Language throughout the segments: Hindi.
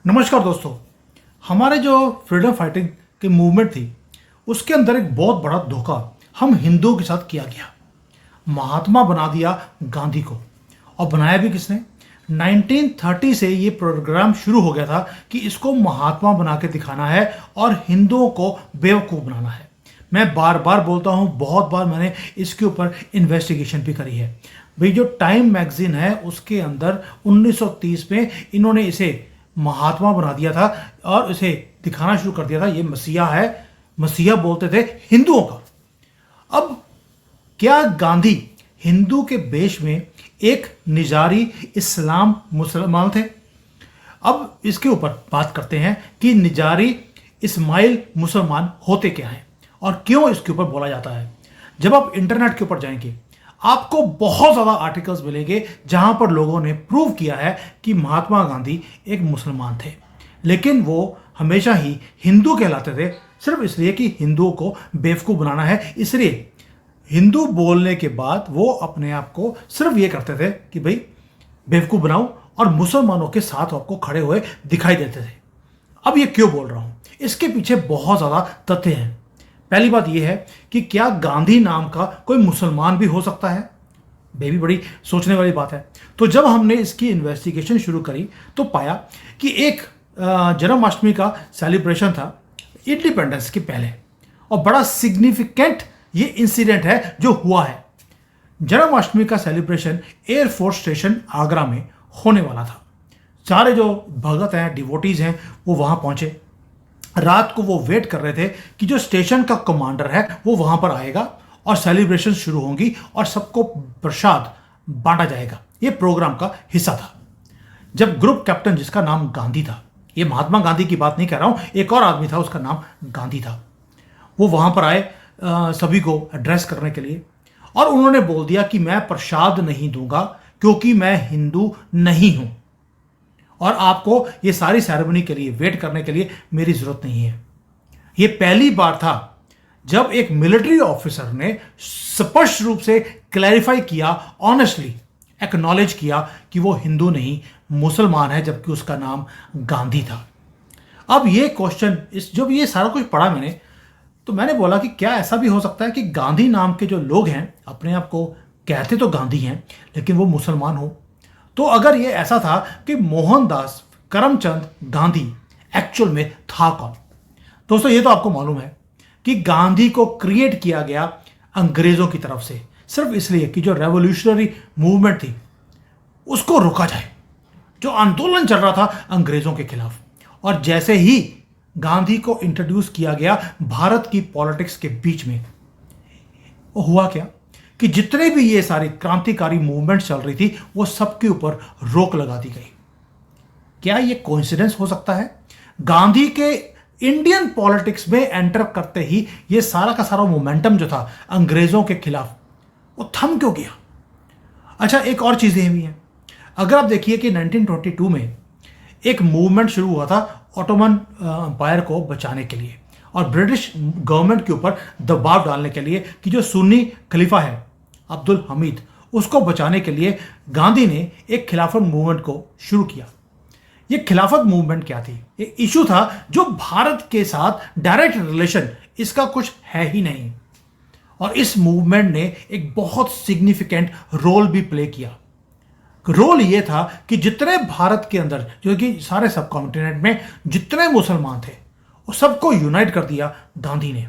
नमस्कार दोस्तों। हमारे जो फ्रीडम फाइटिंग की मूवमेंट थी उसके अंदर एक बहुत बड़ा धोखा हम हिंदुओं के साथ किया गया। महात्मा बना दिया गांधी को। और बनाया भी किसने? 1930 से ये प्रोग्राम शुरू हो गया था कि इसको महात्मा बना के दिखाना है और हिंदुओं को बेवकूफ़ बनाना है। मैं बार बार बोलता हूँ, बहुत बार मैंने इसके ऊपर इन्वेस्टिगेशन भी करी है। भाई जो टाइम मैगजीन है उसके अंदर 1930 में इन्होंने इसे महात्मा बना दिया था और इसे दिखाना शुरू कर दिया था ये मसीहा है। मसीहा बोलते थे हिंदुओं का। अब क्या गांधी हिंदू के वेश में एक निजारी इस्लाम मुसलमान थे? अब इसके ऊपर बात करते हैं कि निजारी इस्माइल मुसलमान होते क्या हैं और क्यों इसके ऊपर बोला जाता है। जब आप इंटरनेट के ऊपर जाएंगे आपको बहुत ज़्यादा आर्टिकल्स मिलेंगे जहां पर लोगों ने प्रूव किया है कि महात्मा गांधी एक मुसलमान थे, लेकिन वो हमेशा ही हिंदू कहलाते थे सिर्फ इसलिए कि हिंदुओं को बेवकूफ़ बनाना है। इसलिए हिंदू बोलने के बाद वो अपने आप को सिर्फ ये करते थे कि भाई बेवकूफ़ बनाओ और मुसलमानों के साथ आपको खड़े हुए दिखाई देते थे। अब ये क्यों बोल रहा हूँ, इसके पीछे बहुत ज़्यादा तथ्य हैं। पहली बात यह है कि क्या गांधी नाम का कोई मुसलमान भी हो सकता है? बेबी बड़ी सोचने वाली बात है। तो जब हमने इसकी इन्वेस्टिगेशन शुरू करी तो पाया कि एक जन्माष्टमी का सेलिब्रेशन था इंडिपेंडेंस के पहले और बड़ा सिग्निफिकेंट ये इंसिडेंट है जो हुआ है। जन्माष्टमी का सेलिब्रेशन एयरफोर्स स्टेशन आगरा में होने वाला था। सारे जो भगत हैं, डिवोटीज हैं, वो वहां पहुंचे। रात को वो वेट कर रहे थे कि जो स्टेशन का कमांडर है वो वहां पर आएगा और सेलिब्रेशन शुरू होंगी और सबको प्रसाद बांटा जाएगा। ये प्रोग्राम का हिस्सा था। जब ग्रुप कैप्टन, जिसका नाम गांधी था, ये महात्मा गांधी की बात नहीं कर रहा हूं, एक और आदमी था उसका नाम गांधी था, वो वहां पर आए सभी को एड्रेस करने के लिए और उन्होंने बोल दिया कि मैं प्रसाद नहीं दूंगा क्योंकि मैं हिंदू नहीं हूं और आपको ये सारी सेरेमनी के लिए वेट करने के लिए मेरी जरूरत नहीं है। ये पहली बार था जब एक मिलिट्री ऑफिसर ने स्पष्ट रूप से क्लैरिफाई किया, ऑनेस्टली एक्नॉलेज किया कि वो हिंदू नहीं मुसलमान है, जबकि उसका नाम गांधी था। अब ये क्वेश्चन, जब ये सारा कुछ पढ़ा मैंने, तो मैंने बोला कि क्या ऐसा भी हो सकता है कि गांधी नाम के जो लोग हैं अपने आप को कहते तो गांधी हैं लेकिन वो मुसलमान हो? तो अगर ये ऐसा था कि मोहनदास करमचंद गांधी एक्चुअल में था कौन? दोस्तों ये तो आपको मालूम है कि गांधी को क्रिएट किया गया अंग्रेजों की तरफ से सिर्फ इसलिए कि जो रेवोल्यूशनरी मूवमेंट थी उसको रोका जाए, जो आंदोलन चल रहा था अंग्रेजों के खिलाफ। और जैसे ही गांधी को इंट्रोड्यूस किया गया भारत की पॉलिटिक्स के बीच में, हुआ क्या कि जितने भी ये सारी क्रांतिकारी मूवमेंट चल रही थी वो सबके ऊपर रोक लगा दी गई। क्या ये कोइंसिडेंस हो सकता है? गांधी के इंडियन पॉलिटिक्स में एंटर करते ही ये सारा का सारा मोमेंटम जो था अंग्रेजों के खिलाफ वो थम क्यों गया? अच्छा, एक और चीजें भी हैं। अगर आप देखिए कि 1922 में एक मूवमेंट शुरू हुआ था ऑटोमन एम्पायर को बचाने के लिए और ब्रिटिश गवर्नमेंट के ऊपर दबाव डालने के लिए कि जो सुन्नी खलीफा है अब्दुल हमीद, उसको बचाने के लिए गांधी ने एक खिलाफत मूवमेंट को शुरू किया। ये खिलाफत मूवमेंट क्या थी? ये इशू था जो भारत के साथ डायरेक्ट रिलेशन इसका कुछ है ही नहीं और इस मूवमेंट ने एक बहुत सिग्निफिकेंट रोल भी प्ले किया। रोल ये था कि जितने भारत के अंदर, जो कि सारे सब कॉन्टिनेंट में जितने मुसलमान थे, वो सबको यूनाइट कर दिया गांधी ने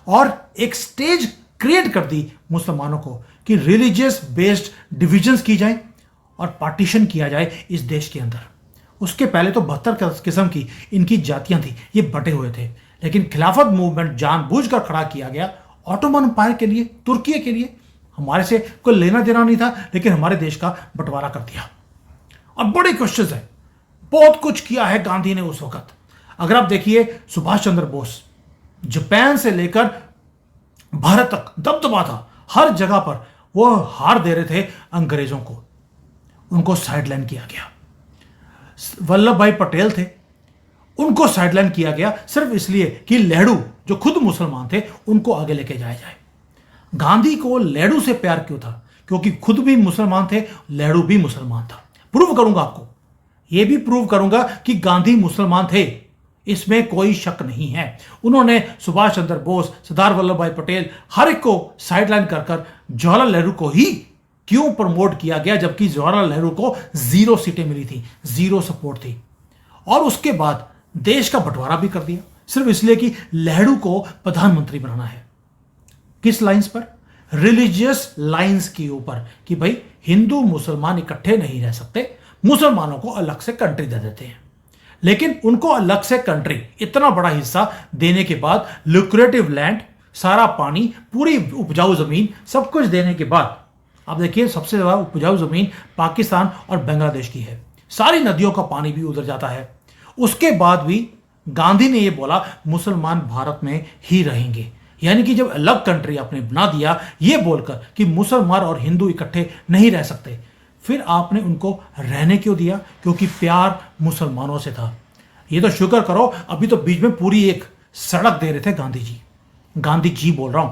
और एक स्टेज क्रिएट कर दी मुसलमानों को कि रिलीजियस बेस्ड डिविजन्स की जाए और पार्टीशन किया जाए इस देश के अंदर। उसके पहले तो 72 किस्म की इनकी जातियां थी, ये बटे हुए थे, लेकिन खिलाफत मूवमेंट जानबूझकर खड़ा किया गया ऑटोमन एम्पायर के लिए, तुर्की के लिए। हमारे से कोई लेना देना नहीं था, लेकिन हमारे देश का बंटवारा कर दिया। और बड़े क्वेश्चन है, बहुत कुछ किया है गांधी ने उस वक्त। अगर आप देखिए सुभाष चंद्र बोस, जापान से लेकर भारत तक दबदबा था, हर जगह पर वो हार दे रहे थे अंग्रेजों को, उनको साइडलाइन किया गया। वल्लभ भाई पटेल थे, उनको साइडलाइन किया गया सिर्फ इसलिए कि लेहड़ू जो खुद मुसलमान थे उनको आगे लेके जाया जाए। गांधी को लेहड़ू से प्यार क्यों था? क्योंकि खुद भी मुसलमान थे, लेहड़ू भी मुसलमान था। प्रूव करूंगा आपको। यह भी प्रूव करूंगा कि गांधी मुसलमान थे, इसमें कोई शक नहीं है। उन्होंने सुभाष चंद्र बोस, सरदार वल्लभ भाई पटेल, हर एक को साइडलाइन कर कर जवाहरलाल नेहरू को ही क्यों प्रमोट किया गया, जबकि जवाहरलाल नेहरू को 0 सीटें मिली थी, 0 सपोर्ट थी। और उसके बाद देश का बंटवारा भी कर दिया, सिर्फ इसलिए कि नेहरू को प्रधानमंत्री बनाना है। किस लाइंस पर? रिलीजियस लाइंस के ऊपर, कि भाई हिंदू मुसलमान इकट्ठे नहीं रह सकते, मुसलमानों को अलग से कंट्री दे देते हैं। लेकिन उनको अलग से कंट्री, इतना बड़ा हिस्सा देने के बाद, लुक्रेटिव लैंड, सारा पानी, पूरी उपजाऊ जमीन, सब कुछ देने के बाद, आप देखिए सबसे ज्यादा उपजाऊ जमीन पाकिस्तान और बांग्लादेश की है, सारी नदियों का पानी भी उधर जाता है। उसके बाद भी गांधी ने यह बोला मुसलमान भारत में ही रहेंगे, यानी कि जब अलग कंट्री आपने बना दिया ये बोलकर कि मुसलमान और हिंदू इकट्ठे नहीं रह सकते, फिर आपने उनको रहने क्यों दिया? क्योंकि प्यार मुसलमानों से था। ये तो शुक्र करो, अभी तो बीच में पूरी एक सड़क दे रहे थे गांधी जी। गांधी जी बोल रहा हूं,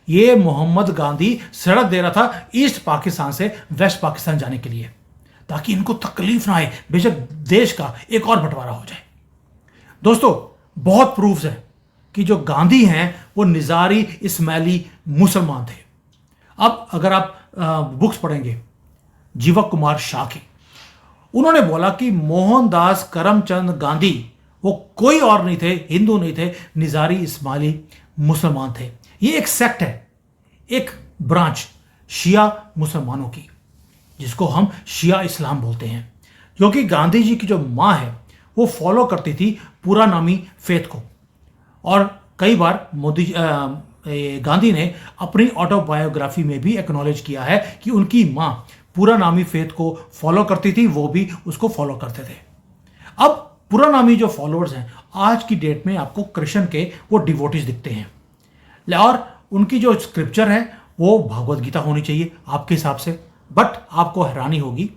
ये मोहम्मद गांधी सड़क दे रहा था ईस्ट पाकिस्तान से वेस्ट पाकिस्तान जाने के लिए, ताकि इनको तकलीफ ना आए, बेशक देश का एक और बंटवारा हो जाए। दोस्तों, बहुत प्रूफ्स है कि जो गांधी हैं वो निजारी इस्माइली मुसलमान थे। अब अगर आप बुक्स पढ़ेंगे जीवक कुमार शाह की, उन्होंने बोला कि मोहनदास करमचंद गांधी वो कोई और नहीं थे, हिंदू नहीं थे, निजारी इस्माइली मुसलमान थे। ये एक सेक्ट है, एक ब्रांच शिया मुसलमानों की, जिसको हम शिया इस्लाम बोलते हैं। क्योंकि गांधी जी की जो माँ है वो फॉलो करती थी पूरा नामी फेथ को, और कई बार गांधी ने अपनी ऑटोबायोग्राफी में भी एक्नॉलेज किया है कि उनकी माँ पूरा नामी फेथ को फॉलो करती थी, वो भी उसको फॉलो करते थे। अब पूरा नामी जो फॉलोअर्स हैं आज की डेट में आपको कृष्ण के वो डिवोटीज दिखते हैं, और उनकी जो स्क्रिप्चर है वो भगवद गीता होनी चाहिए आपके हिसाब से। बट आपको हैरानी होगी,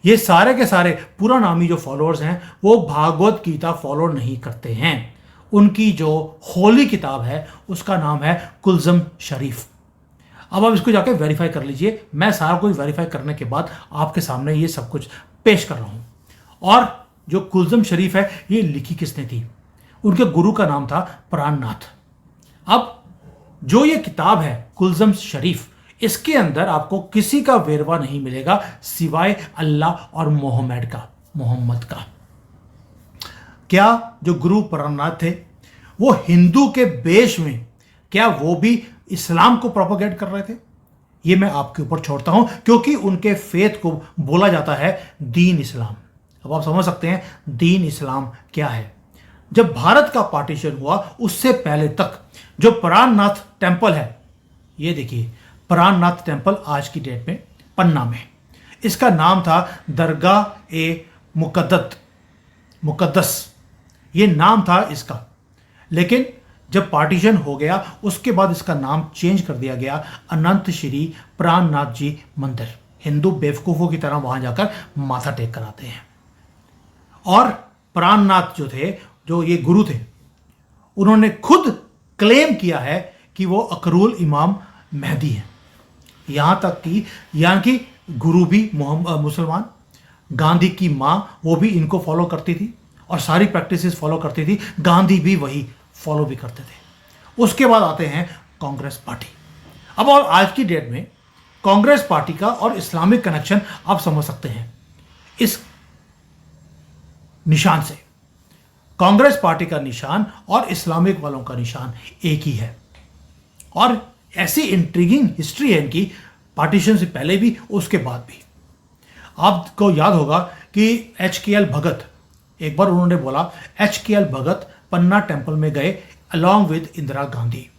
ये सारे के सारे पूरा नामी जो फॉलोअर्स हैं वो भागवत गीता फॉलो नहीं करते हैं। उनकी जो होली किताब है उसका नाम है कुलज़म शरीफ। अब आप इसको जाके वेरीफाई कर लीजिए, मैं सारा कुछ वेरीफाई करने के बाद आपके सामने ये सब कुछ पेश कर रहा हूं। और जो कुलज़म शरीफ है ये लिखी किसने थी? उनके गुरु का नाम था प्राणनाथ। अब जो ये किताब है कुलज़म शरीफ, इसके अंदर आपको किसी का वेरवा नहीं मिलेगा सिवाय अल्लाह और मोहम्मद का। क्या जो गुरु प्राणनाथ थे वो हिंदू के बेश में, क्या वो भी इस्लाम को प्रोपेगेट कर रहे थे? ये मैं आपके ऊपर छोड़ता हूं, क्योंकि उनके फेथ को बोला जाता है दीन इस्लाम। अब आप समझ सकते हैं दीन इस्लाम क्या है। जब भारत का पार्टीशन हुआ उससे पहले तक जो प्राणनाथ टेम्पल है, ये देखिए प्राणनाथ टेम्पल आज की डेट में पन्ना में, इसका नाम था दरगाह ए मुकद्दस, ये नाम था इसका। लेकिन जब पार्टीशन हो गया उसके बाद इसका नाम चेंज कर दिया गया अनंत श्री प्राणनाथ जी मंदिर। हिंदू बेवकूफ़ों की तरह वहां जाकर माथा टेक कर आते हैं। और प्राणनाथ जो थे, जो ये गुरु थे, उन्होंने खुद क्लेम किया है कि वो अकरूल इमाम मेहदी हैं। यहां तक कि यहाँ की गुरु भी मुसलमान, गांधी की माँ वो भी इनको फॉलो करती थी और सारी प्रैक्टिसेस फॉलो करती थी, गांधी भी वही फॉलो भी करते थे। उसके बाद आते हैं कांग्रेस पार्टी। अब और आज की डेट में कांग्रेस पार्टी का और इस्लामिक कनेक्शन आप समझ सकते हैं इस निशान से। कांग्रेस पार्टी का निशान और इस्लामिक वालों का निशान एक ही है। और ऐसी इंट्रीगिंग हिस्ट्री है इनकी, पार्टीशन से पहले भी उसके बाद भी। आपको याद होगा कि HKL भगत, एक बार उन्होंने बोला HKL भगत पन्ना टेम्पल में गए अलॉन्ग विद इंदिरा गांधी।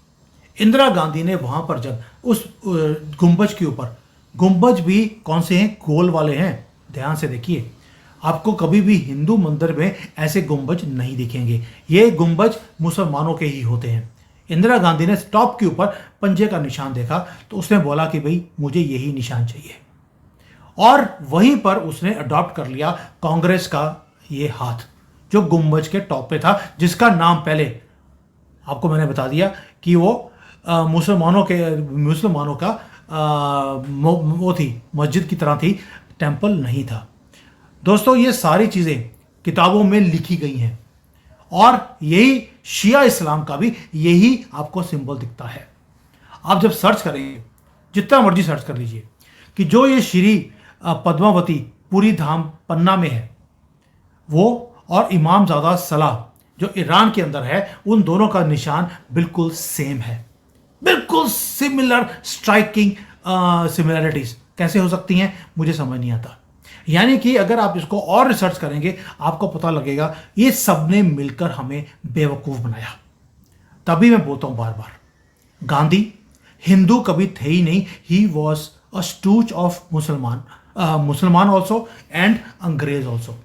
इंदिरा गांधी ने वहां पर जब उस गुंबज के ऊपर, गुंबज भी कौन से हैं? गोल वाले हैं, ध्यान से देखिए, आपको कभी भी हिंदू मंदिर में ऐसे गुंबज नहीं दिखेंगे, ये गुंबज मुसलमानों के ही होते हैं। इंदिरा गांधी ने टॉप के ऊपर पंजे का निशान देखा तो उसने बोला कि भाई मुझे यही निशान चाहिए, और वहीं पर उसने अडॉप्ट कर लिया कांग्रेस का ये हाथ जो गुंबज के टॉप पे था, जिसका नाम पहले आपको मैंने बता दिया कि वो मुसलमानों का वो थी, मस्जिद की तरह थी, टेम्पल नहीं था। दोस्तों ये सारी चीजें किताबों में लिखी गई हैं और यही शिया इस्लाम का भी यही आपको सिंबल दिखता है। आप जब सर्च करेंगे, जितना मर्जी सर्च कर लीजिए, कि जो ये श्री पद्मावती पुरी धाम पन्ना में है वो और इमामजादा सलाह जो ईरान के अंदर है, उन दोनों का निशान बिल्कुल सेम है। बिल्कुल सिमिलर, स्ट्राइकिंग सिमिलरिटीज कैसे हो सकती हैं मुझे समझ नहीं आता। यानी कि अगर आप इसको और रिसर्च करेंगे आपको पता लगेगा ये सब ने मिलकर हमें बेवकूफ बनाया। तभी मैं बोलता हूं बार बार, गांधी हिंदू कभी थे ही नहीं। ही वॉज अ स्टूच ऑफ मुसलमान ऑल्सो एंड अंग्रेज ऑल्सो,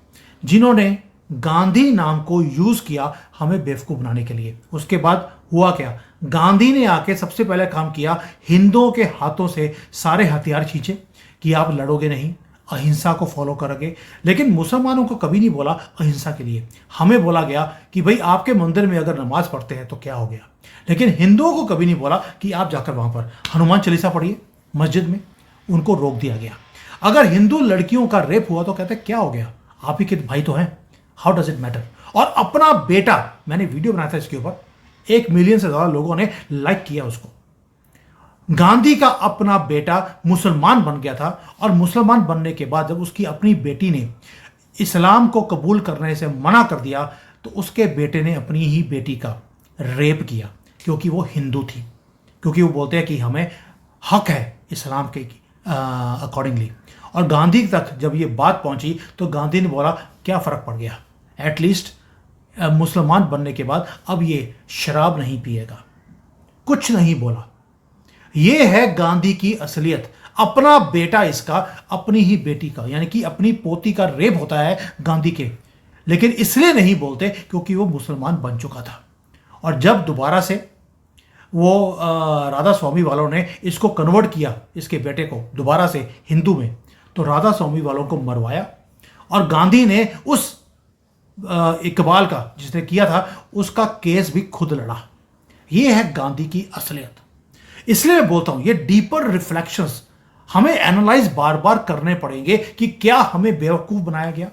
जिन्होंने गांधी नाम को यूज किया हमें बेवकूफ बनाने के लिए। उसके बाद हुआ क्या, गांधी ने आके सबसे पहले काम किया, हिंदुओं के हाथों से सारे हथियार खींचे कि आप लड़ोगे नहीं, अहिंसा को फॉलो करोगे। लेकिन मुसलमानों को कभी नहीं बोला अहिंसा के लिए। हमें बोला गया कि भाई आपके मंदिर में अगर नमाज पढ़ते हैं तो क्या हो गया, लेकिन हिंदुओं को कभी नहीं बोला कि आप जाकर वहां पर हनुमान चालीसा पढ़िए मस्जिद में। उनको रोक दिया गया। अगर हिंदू लड़कियों का रेप हुआ तो कहते क्या हो गया, आप ही के भाई तो हैं, हाउ डज इट मैटर। और अपना बेटा, मैंने वीडियो बनाया था इसके ऊपर, 1 मिलियन से ज्यादा लोगों ने लाइक किया उसको। गांधी का अपना बेटा मुसलमान बन गया था और मुसलमान बनने के बाद जब उसकी अपनी बेटी ने इस्लाम को कबूल करने से मना कर दिया तो उसके बेटे ने अपनी ही बेटी का रेप किया, क्योंकि वो हिंदू थी, क्योंकि वो बोलते हैं कि हमें हक है इस्लाम के अकॉर्डिंगली। और गांधी तक जब ये बात पहुंची तो गांधी ने बोला क्या फर्क पड़ गया, एटलीस्ट मुसलमान बनने के बाद अब ये शराब नहीं पिएगा, कुछ नहीं बोला। ये है गांधी की असलियत। अपना बेटा इसका अपनी ही बेटी का, यानी कि अपनी पोती का रेप होता है गांधी के, लेकिन इसलिए नहीं बोलते क्योंकि वो मुसलमान बन चुका था। और जब दोबारा से वो राधा स्वामी वालों ने इसको कन्वर्ट किया, इसके बेटे को दोबारा से हिंदू में, तो राधा स्वामी वालों को मरवाया और गांधी ने उस इकबाल का जिसने किया था उसका केस भी खुद लड़ा। ये है गांधी की असलियत। इसलिए मैं बोलता हूं ये डीपर रिफ्लेक्शंस हमें एनालाइज बार बार करने पड़ेंगे कि क्या हमें बेवकूफ बनाया गया।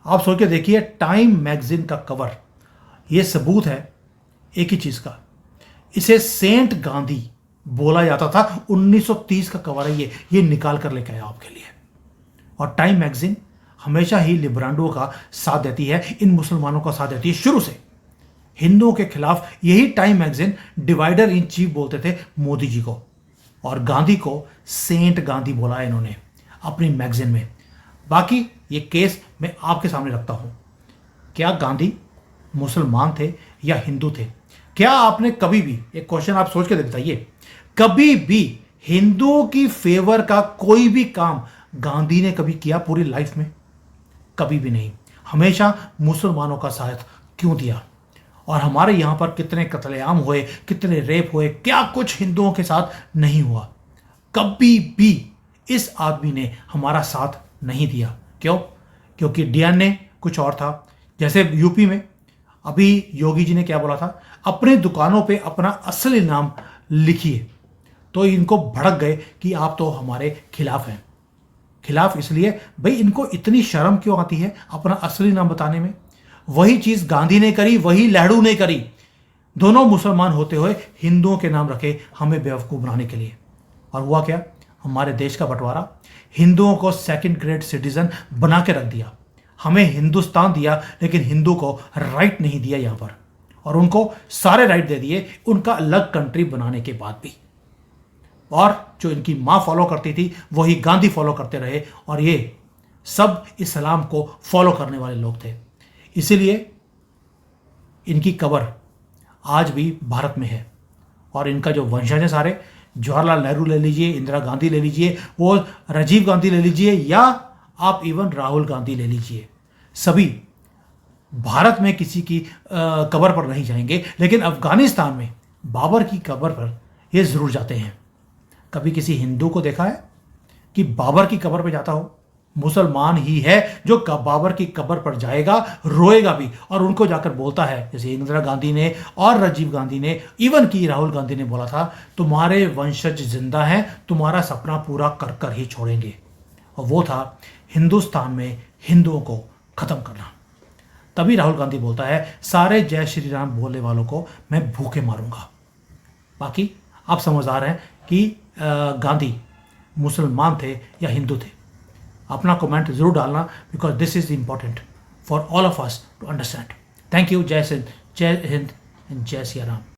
आप सोच के देखिए, टाइम मैगजीन का कवर, ये सबूत है एक ही चीज का, इसे सेंट गांधी बोला जाता था। 1930 का कवर है ये निकाल कर लेके आया आपके लिए। और टाइम मैगजीन हमेशा ही लिबरांडो का साथ देती है, इन मुसलमानों का साथ देती है शुरू से। हिंदुओं के खिलाफ यही time magazine divider in chief बोलते थे मोदी जी को, और गांधी को सेंट गांधी बोला है इन्होंने अपनी मैगजीन में। बाकी ये केस मैं आपके सामने रखता हूं, क्या गांधी मुसलमान थे या हिंदू थे? क्या आपने कभी भी, एक क्वेश्चन आप सोच के बताइए, कभी भी हिंदुओं की फेवर का कोई भी काम गांधी ने कभी किया पूरी लाइफ में? कभी भी नहीं। हमेशा मुसलमानों का साथ क्यों दिया? और हमारे यहां पर कितने कत्लेआम हुए, कितने रेप हुए, क्या कुछ हिंदुओं के साथ नहीं हुआ? कभी भी इस आदमी ने हमारा साथ नहीं दिया। क्यों? क्योंकि डीएनए कुछ और था। जैसे यूपी में अभी योगी जी ने क्या बोला था, अपने दुकानों पे अपना असली नाम लिखिए, तो इनको भड़क गए कि आप तो हमारे खिलाफ हैं। खिलाफ इसलिए भाई इनको इतनी शर्म क्यों आती है अपना असली नाम बताने में? वही चीज गांधी ने करी, वही नेहरू ने करी। दोनों मुसलमान होते हुए हिंदुओं के नाम रखे हमें बेवकूफ बनाने के लिए। और हुआ क्या? हमारे देश का बंटवारा, हिंदुओं को सेकंड ग्रेड सिटीजन बना के रख दिया। हमें हिंदुस्तान दिया लेकिन हिंदू को राइट नहीं दिया यहां पर, और उनको सारे राइट दे दिए उनका अलग कंट्री बनाने के बाद भी। और जो इनकी मां फॉलो करती थी वही गांधी फॉलो करते रहे, और ये सब इस्लाम को फॉलो करने वाले लोग थे। इसीलिए इनकी कब्र आज भी भारत में है। और इनका जो वंशज है सारे, जवाहरलाल नेहरू ले लीजिए, इंदिरा गांधी ले लीजिए, वो राजीव गांधी ले लीजिए, या आप इवन राहुल गांधी ले लीजिए, सभी भारत में किसी की कब्र पर नहीं जाएंगे, लेकिन अफगानिस्तान में बाबर की कब्र पर ये जरूर जाते हैं। कभी किसी हिंदू को देखा है कि बाबर की कब्र पर जाता हो? मुसलमान ही है जो बाबर की कब्र पर जाएगा, रोएगा भी, और उनको जाकर बोलता है, जैसे इंदिरा गांधी ने और राजीव गांधी ने, इवन की राहुल गांधी ने बोला था, तुम्हारे वंशज जिंदा हैं, तुम्हारा सपना पूरा कर कर ही छोड़ेंगे। और वो था हिंदुस्तान में हिंदुओं को खत्म करना। तभी राहुल गांधी बोलता है सारे जय श्री राम बोलने वालों को मैं भूखे मारूंगा। बाकी आप समझदार हैं कि गांधी मुसलमान थे या हिंदू थे। अपना कमेंट जरूर डालना, because this is important for all of us to understand. Thank you. जय हिंद एंड जय सिया राम।